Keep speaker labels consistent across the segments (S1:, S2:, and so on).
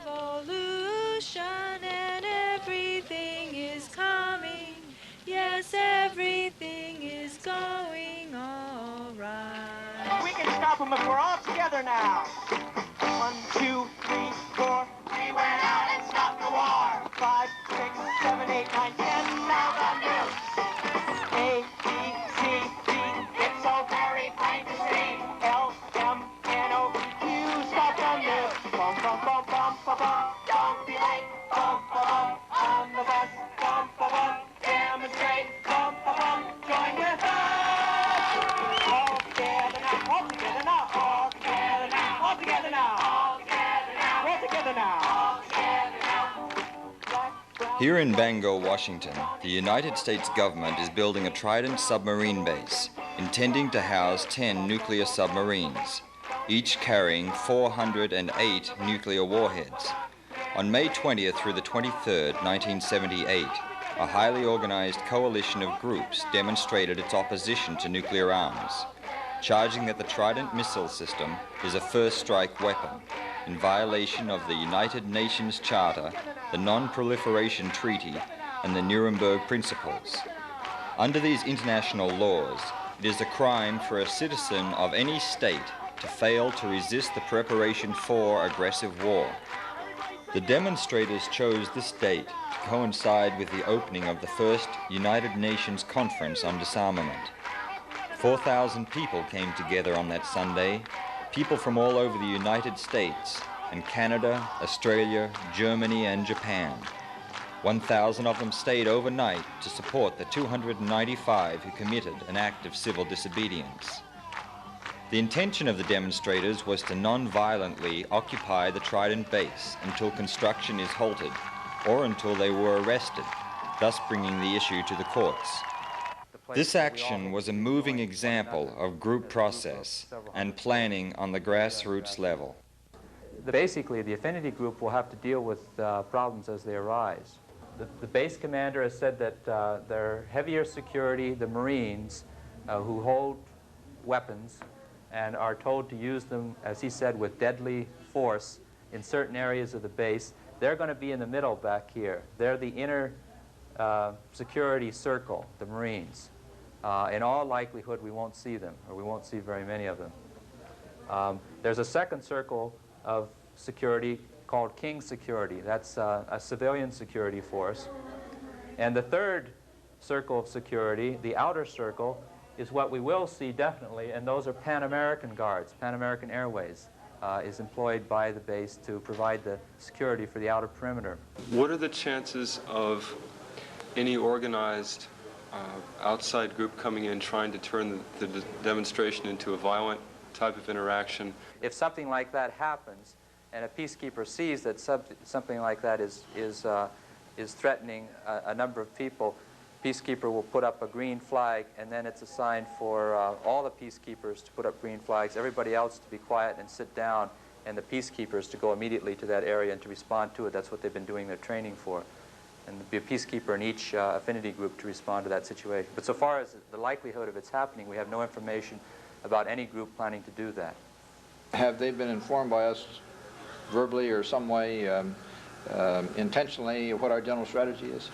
S1: Revolution and everything is coming. Yes, everything is going all right.
S2: We can stop them if we're all together now. 1, 2, 3, 4. We went out and stopped the war. 5, 6, 7, 8, 9, 10. Sound on you. A, B, C, D. It's so very plain to see. L, M, N, O, P, Q. Stop the news. Bum, bum, bum, bum, bum, bum. Don't be late. Bum, bum, bum. On the bus. Bum, bum, bum. Demonstrate. Bum, bum, bum. Join with us. All together now. All together now. All together now. All together now. All together now. All together now. All together now.
S3: Here in Bangor, Washington, the United States government is building a Trident submarine base, intending to house 10 nuclear submarines, each carrying 408 nuclear warheads. On May 20th through the 23rd, 1978, a highly organized coalition of groups demonstrated its opposition to nuclear arms, charging that the Trident missile system is a first-strike weapon in violation of the United Nations Charter, the Non-Proliferation Treaty, and the Nuremberg Principles. Under these international laws, it is a crime for a citizen of any state to fail to resist the preparation for aggressive war. The demonstrators chose this date to coincide with the opening of the first United Nations Conference on Disarmament. 4,000 people came together on that Sunday, people from all over the United States and Canada, Australia, Germany, and Japan. 1,000 of them stayed overnight to support the 295 who committed an act of civil disobedience. The intention of the demonstrators was to non-violently occupy the Trident base until construction is halted or until they were arrested, thus bringing the issue to the courts. This action was a moving example of group process and planning on the grassroots level.
S4: Basically, the affinity group will have to deal with problems as they arise. The base commander has said that their heavier security, the Marines, who hold weapons and are told to use them, as he said, with deadly force in certain areas of the base, they're going to be in the middle back here. They're the inner security circle, the Marines. In all likelihood, we won't see them, or we won't see very many of them. There's a second circle of security called King Security. That's a civilian security force. And the third circle of security, the outer circle, is what we will see definitely, and those are Pan American Guards. Pan American Airways is employed by the base to provide the security for the outer perimeter.
S5: What are the chances of any organized outside group coming in trying to turn the demonstration into a violent type of interaction?
S4: If something like that happens, and a peacekeeper sees that something like that is threatening a number of people, peacekeeper will put up a green flag, and then it's a sign for all the peacekeepers to put up green flags, everybody else to be quiet and sit down, and the peacekeepers to go immediately to that area and to respond to it. That's what they've been doing their training for. And there'll be a peacekeeper in each affinity group to respond to that situation. But so far as the likelihood of its happening, we have no information about any group planning to do that.
S6: Have they been informed by us verbally or some way intentionally what our general strategy is?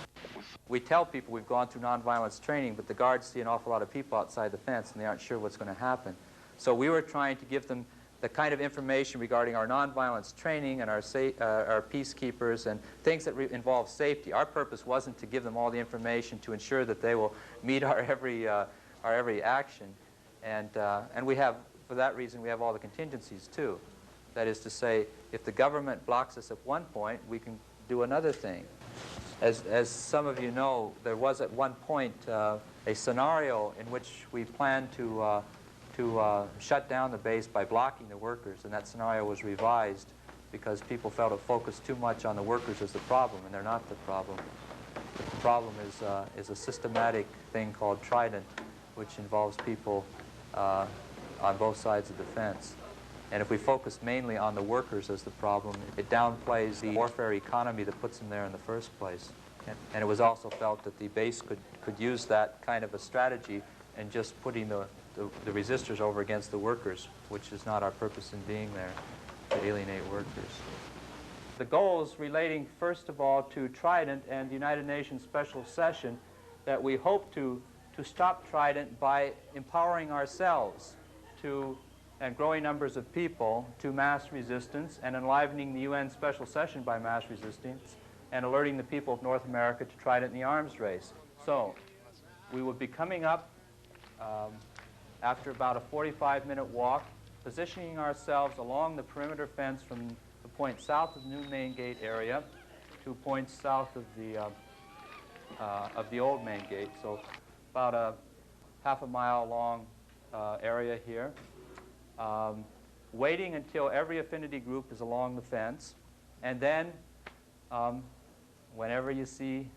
S4: We tell people we've gone through nonviolence training, but the guards see an awful lot of people outside the fence and they aren't sure what's going to happen. So we were trying to give them the kind of information regarding our nonviolence training and our peacekeepers and things that involve safety. Our purpose wasn't to give them all the information to ensure that they will meet our every action. And we have, for that reason, we have all the contingencies too. That is to say, if the government blocks us at one point, we can do another thing. As some of you know, there was at one point a scenario in which we planned to shut down the base by blocking the workers, and that scenario was revised because people felt it focused too much on the workers as the problem, and they're not the problem. The problem is a systematic thing called Trident, which involves people on both sides of the fence. And if we focus mainly on the workers as the problem, it downplays the warfare economy that puts them there in the first place. And it was also felt that the base could use that kind of a strategy and just putting the resistors over against the workers, which is not our purpose in being there, to alienate workers. the goals relating first of all to Trident and the United Nations Special Session, that we hope to stop Trident by empowering ourselves and growing numbers of people to mass resistance, and enlivening the UN Special Session by mass resistance, and alerting the people of North America to Trident in the arms race. So we will be coming up after about a 45-minute walk, positioning ourselves along the perimeter fence from the point south of the new main gate area to points south of the old main gate. So about a half a mile long area here. Waiting until every affinity group is along the fence, and then whenever you see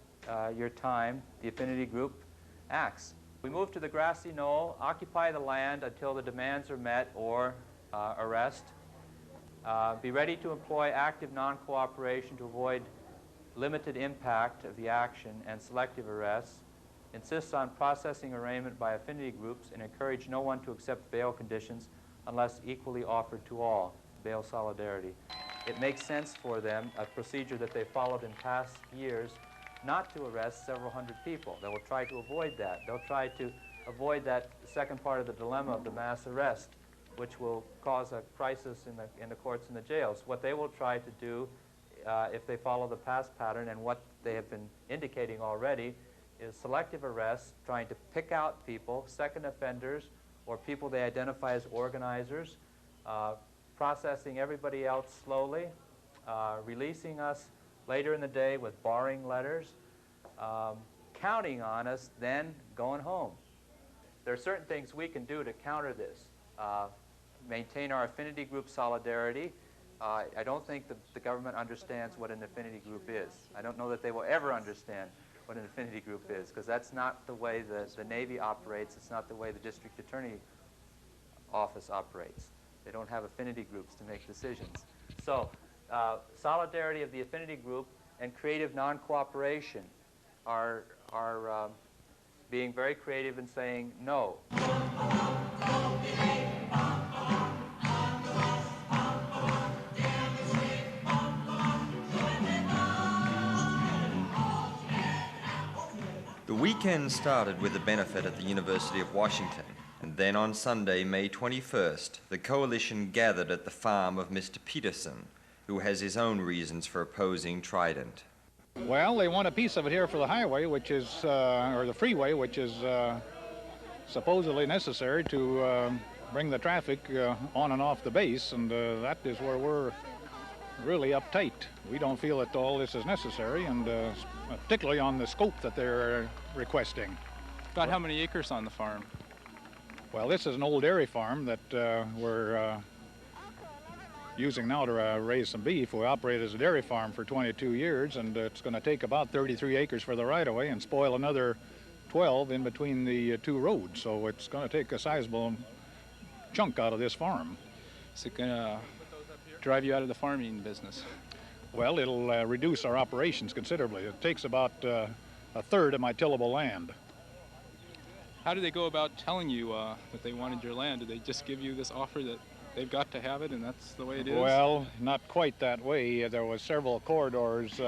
S4: your time, the affinity group acts. We move to the grassy knoll, occupy the land until the demands are met or arrest. Be ready to employ active non-cooperation to avoid limited impact of the action and selective arrests. Insist on processing arraignment by affinity groups and encourage no one to accept bail conditions unless equally offered to all. Bail solidarity. It makes sense for them, a procedure that they followed in past years, not to arrest several hundred people. They will try to avoid that. They'll try to avoid that second part of the dilemma of the mass arrest, which will cause a crisis in the courts and the jails. What they will try to do, if they follow the past pattern, and what they have been indicating already, is selective arrests, trying to pick out people, second offenders, or people they identify as organizers, processing everybody else slowly, releasing us later in the day with barring letters, counting on us, then going home. There are certain things we can do to counter this. Maintain our affinity group solidarity. I don't think the government understands what an affinity group is. I don't know that they will ever understand what an affinity group is, because that's not the way the Navy operates. It's not the way the district attorney office operates. They don't have affinity groups to make decisions. So solidarity of the affinity group and creative non-cooperation are being very creative in saying no.
S3: The weekend started with a benefit at the University of Washington, and then on Sunday, May 21st, the coalition gathered at the farm of Mr. Peterson, who has his own reasons for opposing Trident.
S7: Well, they want a piece of it here for the highway, which is, or the freeway, which is supposedly necessary to bring the traffic on and off the base, and that is where we're really uptight. We don't feel that all this is necessary, and particularly on the scope that they're requesting.
S8: About how many acres on the farm?
S7: Well, this is an old dairy farm that we're using now to raise some beef. We operate as a dairy farm for 22 years, and it's going to take about 33 acres for the right-of-way and spoil another 12 in between the two roads. So it's going to take a sizable chunk out of this farm.
S8: Is it going to drive you out of the farming business?
S7: Well, it'll reduce our operations considerably. It takes about a third of my tillable land.
S8: How do they go about telling you that they wanted your land? Did they just give you this offer that they've got to have it and that's the way it is?
S7: Well, not quite that way. There was several corridors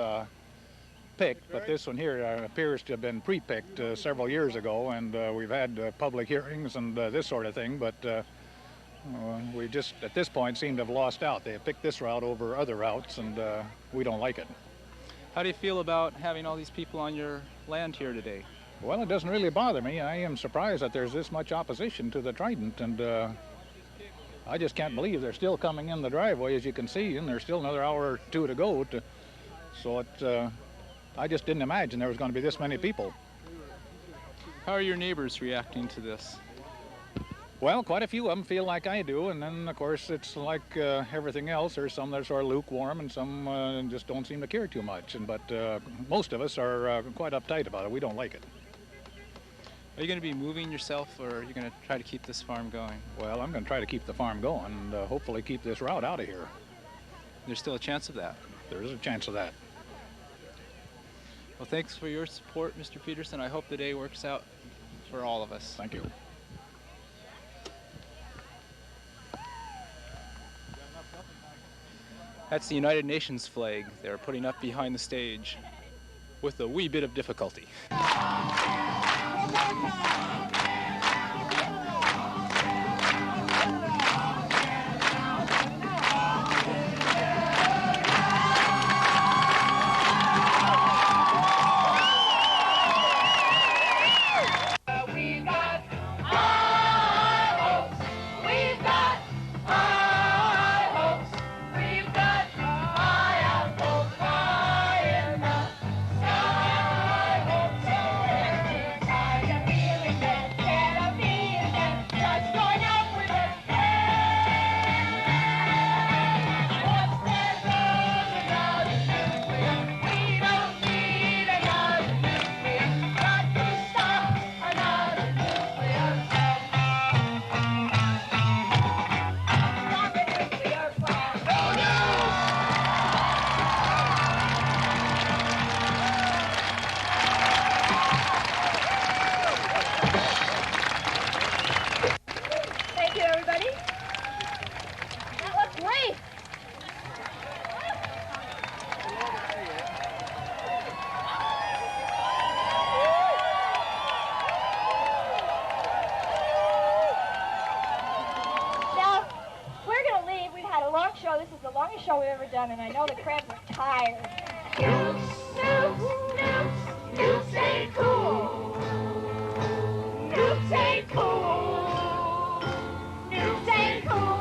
S7: picked, but this one here appears to have been pre-picked several years ago, and we've had public hearings and this sort of thing, but we just, at this point, seem to have lost out. They have picked this route over other routes, and we don't like it.
S8: How do you feel about having all these people on your land here today?
S7: Well, it doesn't really bother me. I am surprised that there's this much opposition to the Trident, and I just can't believe they're still coming in the driveway, as you can see, and there's still another hour or two to go. So I just didn't imagine there was going to be this many people.
S8: How are your neighbors reacting to this?
S7: Well, quite a few of them feel like I do, and then, of course, it's like everything else. There's some that are sort of lukewarm, and some just don't seem to care too much. But most of us are quite uptight about it. We don't like it.
S8: Are you going to be moving yourself, or are you going to try to keep this farm going?
S7: Well, I'm going to try to keep the farm going and hopefully keep this route out of here.
S8: There's still a chance of that?
S7: There is a chance of that.
S8: Well, thanks for your support, Mr. Peterson. I hope the day works out for all of us.
S7: Thank you.
S8: That's the United Nations flag they're putting up behind the stage with a wee bit of difficulty.
S9: Thank you, everybody. That looks great. Now, we're going to leave. We've had a long show. This is the longest show we've ever done, and I know the crowds are tired. You stay cool. You stay cool. You stay cool.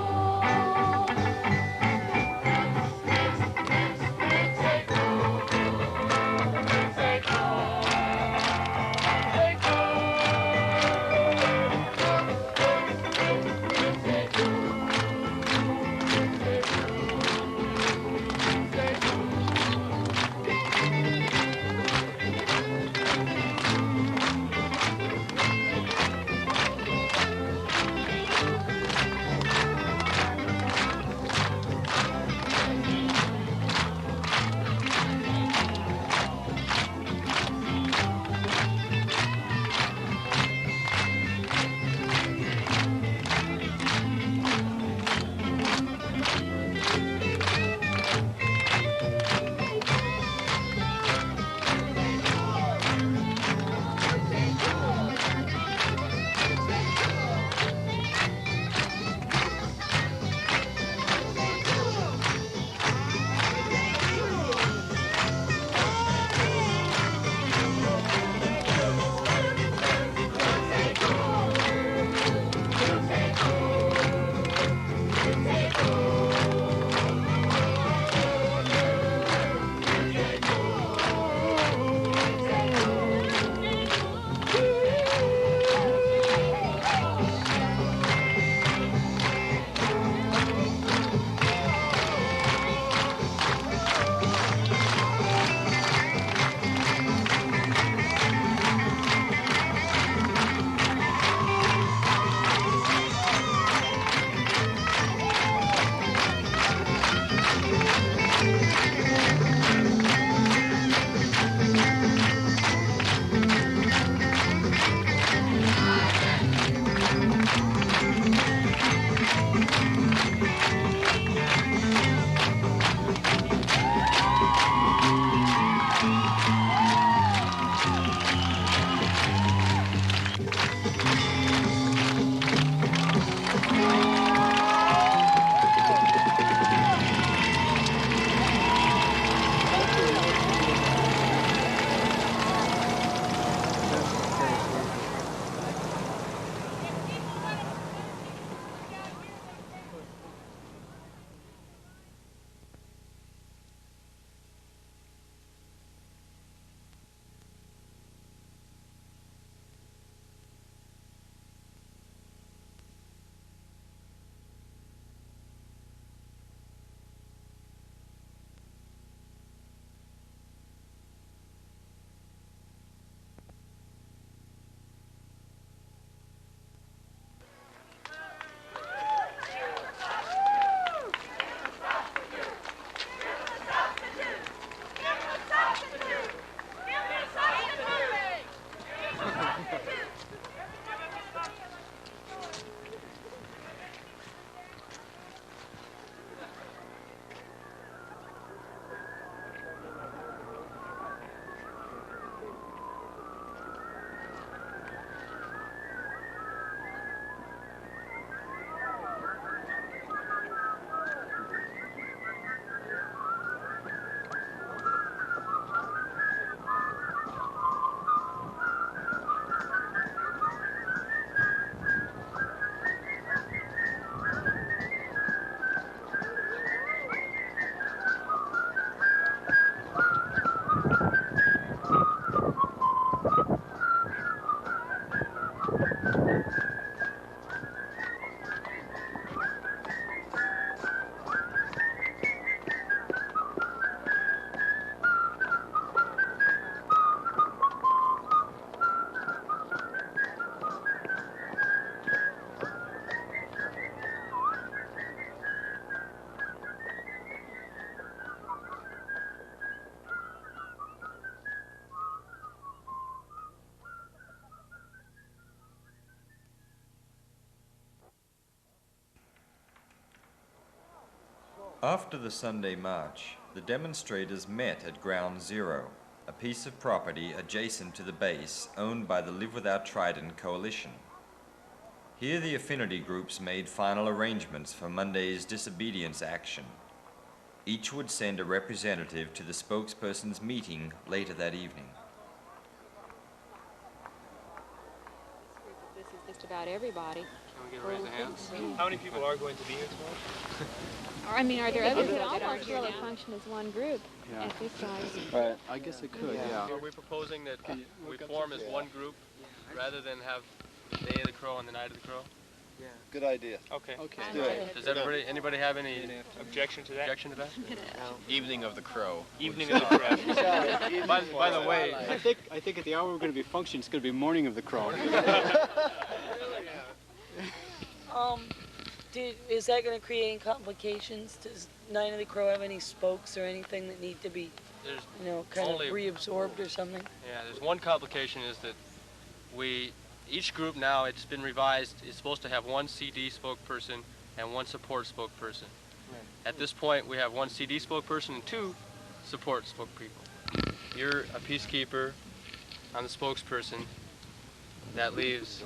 S3: After the Sunday march, the demonstrators met at Ground Zero, a piece of property adjacent to the base owned by the Live Without Trident coalition. Here the affinity groups made final arrangements for Monday's disobedience action. Each would send a representative to the spokesperson's meeting later that evening.
S10: This is just about everybody.
S11: Can we get a raise of hands? How many people are going to be here tomorrow?
S10: I mean, are there others that aren't here now? Function as one group at this size.
S6: Right. I guess it could, yeah.
S11: Are we proposing that we form as one group rather than have the Day of the Crow and the Night of the Crow?
S12: Yeah. Good idea.
S11: Okay.
S12: Okay. Do it.
S11: Does anybody have any objection to that?
S13: Evening of the Crow.
S11: Evening of the Crow. by the way,
S14: I think at the hour we're going to be functioning, it's going to be Morning of the Crow.
S15: Is that going to create any complications? Does Night of the Crow have any spokes or anything that need to be, kind of reabsorbed or something?
S11: Yeah, there's one complication is that each group now, it's been revised, is supposed to have one CD spokesperson and one support spokesperson. Right. At this point, we have one CD spokesperson and two support spokespeople. You're a peacekeeper, I'm the spokesperson. That leaves...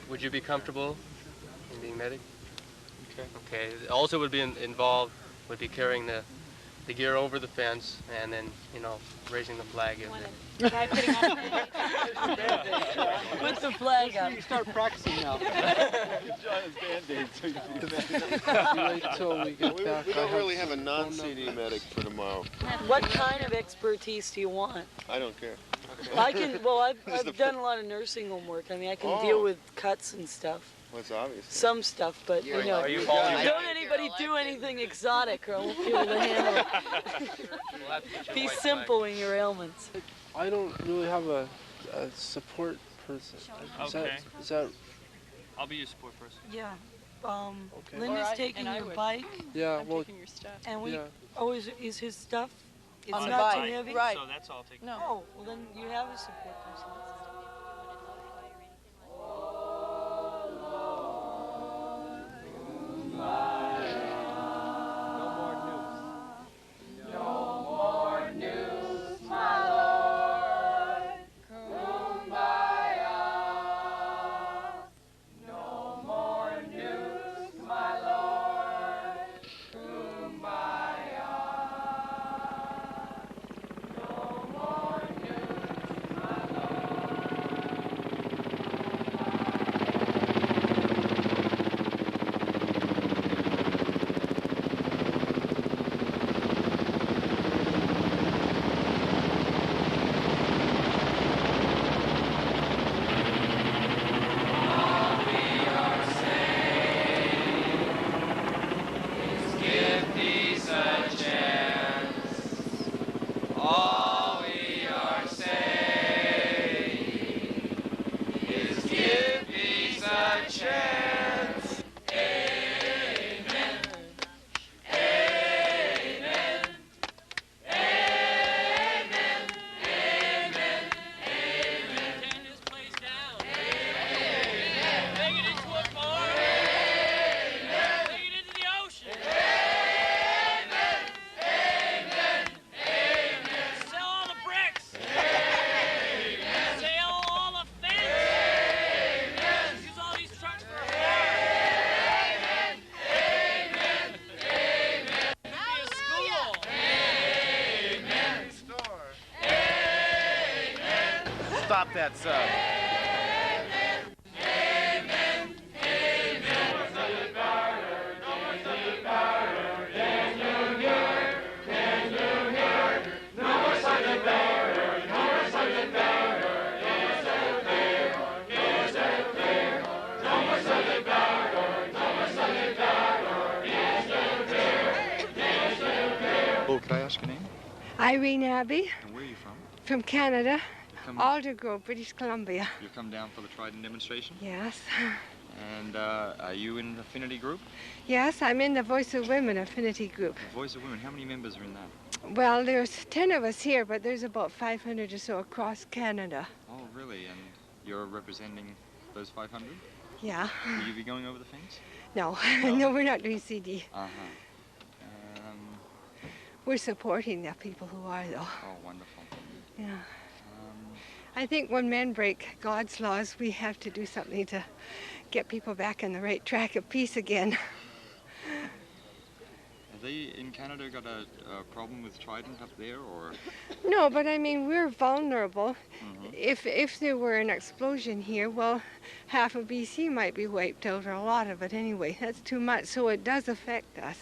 S11: Would you be comfortable in being medic? Okay. Okay. Also would be involved would be carrying the gear over the fence and then, raising the flag.
S15: With the flag up.
S14: You start practicing now.
S12: John's Band-Aids.
S14: Wait till we get back.
S12: We don't really have a non-CD medic for tomorrow.
S15: What kind of expertise do you want?
S12: I don't care.
S15: I can, well, I've done a lot of nursing home work. I mean, I can deal with cuts and stuff.
S12: Well, it's obvious.
S15: Some stuff, but, don't anybody do anything exotic or I won't be able to handle it. Be simple in your ailments.
S16: I don't really have a support person. Is that...
S11: I'll be your support person.
S15: Yeah. Linda's taking your bike.
S16: Yeah, well...
S10: Taking your stuff.
S15: And is his stuff? It's
S1: on
S15: not
S1: the
S15: too
S1: bike.
S15: heavy?
S1: Right.
S11: So that's all taken.
S1: No.
S15: Oh, well then you have a support person.
S13: Stop that sub.
S17: Oh, could I ask your name?
S18: Irene Abbey.
S17: And where are you from?
S18: From Canada. Aldergrove, British Columbia.
S17: You come down for the Trident demonstration?
S18: Yes.
S17: And are you in the affinity group?
S18: Yes, I'm in the Voice of Women affinity group.
S17: The Voice of Women, how many members are in that?
S18: Well, there's 10 of us here, but there's about 500 or so across Canada.
S17: Oh, really? And you're representing those 500?
S18: Yeah.
S17: Will you be going over the fence?
S18: No, no, we're not doing CD.
S17: Uh-huh.
S18: We're supporting the people who are, though.
S17: Oh, wonderful.
S18: Yeah. I think when men break God's laws, we have to do something to get people back on the right track of peace again.
S17: Have they in Canada got a problem with Trident up there, or?
S18: No, but I mean, we're vulnerable. If there were an explosion here, well, half of BC might be wiped out, or a lot of it anyway. That's too much, so it does affect us.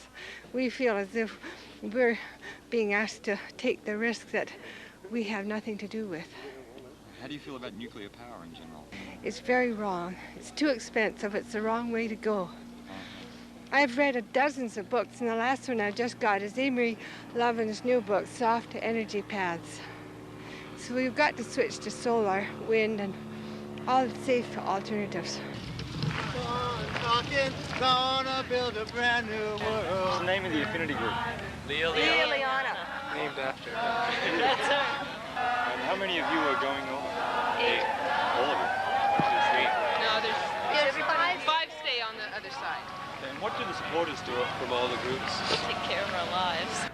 S18: We feel as if we're being asked to take the risk that we have nothing to do with.
S17: How do you feel about nuclear power in general?
S18: It's very wrong. It's too expensive. It's the wrong way to go. I've read dozens of books, and the last one I just got is Amory Lovin's new book, Soft Energy Paths. So we've got to switch to solar, wind, and all the safe alternatives.
S2: Gonna build a brand new world.
S17: What's the name of the affinity group?
S9: Liliana.
S8: Named after.
S9: That's her.
S17: And how many of you are going over?
S9: 8.
S17: All of you? 1, 2, 3.
S19: No, there's 5 stay on the other side.
S5: And what do the supporters do from all the groups?
S19: Take care of our lives.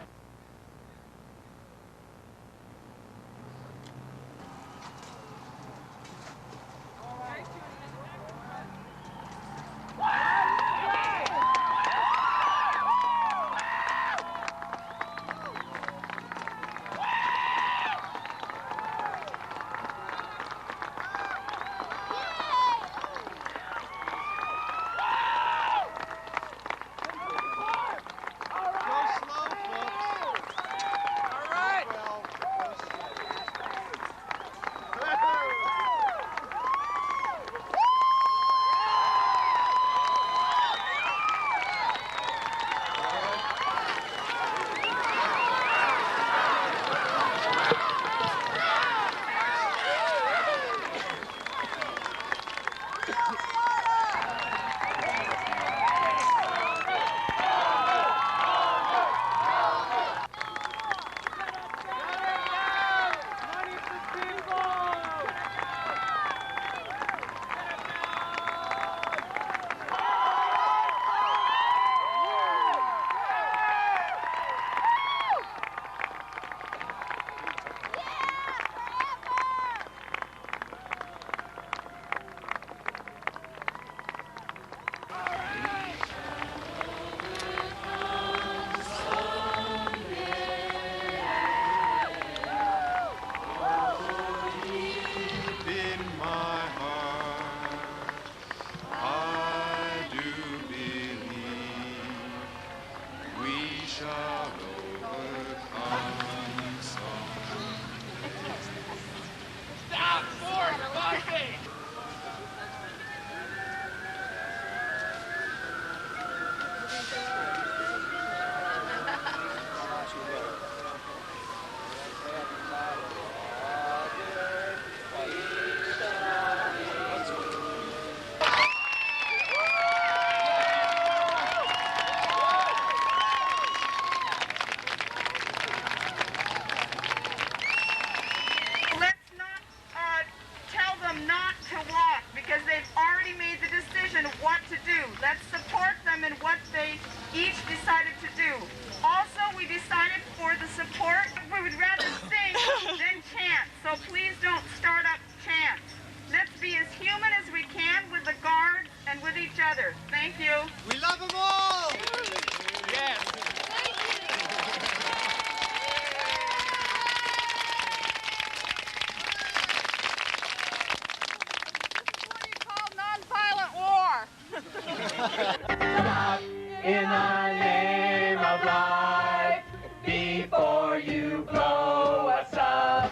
S2: In the name of life, before you blow us up.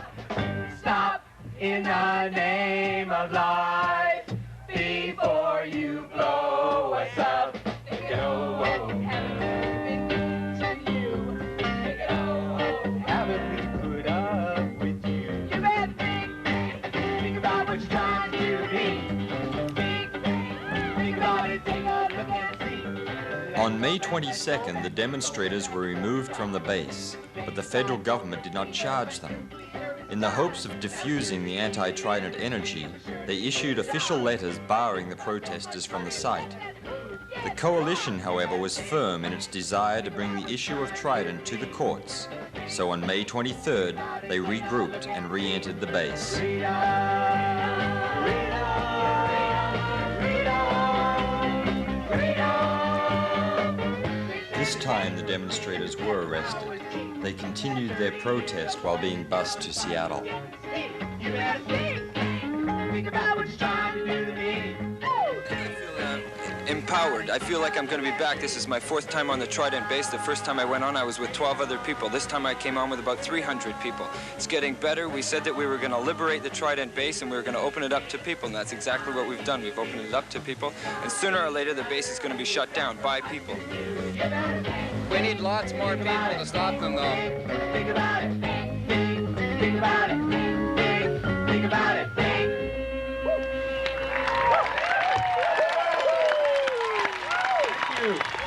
S2: Stop in the name of life, before you blow us up. Make it haven't been to you. Make it haven't we put up with you. You better think about what you're trying to be. Think about it, take a look and see.
S3: On May 22nd, the demonstrators were removed from the base, but the federal government did not charge them. In the hopes of diffusing the anti-Trident energy, they issued official letters barring the protesters from the site. The coalition, however, was firm in its desire to bring the issue of Trident to the courts. So on May 23rd, they regrouped and re-entered the base. This time, the demonstrators were arrested. They continued their protest while being bused to Seattle.
S20: Empowered. I feel like I'm going to be back. This is my 4th time on the Trident base. The first time I went on, I was with 12 other people. This time I came on with about 300 people. It's getting better. We said that we were going to liberate the Trident base and we were going to open it up to people, and that's exactly what we've done. We've opened it up to people, and sooner or later the base is going to be shut down by people.
S13: We need lots more people to stop them, though.
S2: Think about it. Think about it. Think about it. Thank you.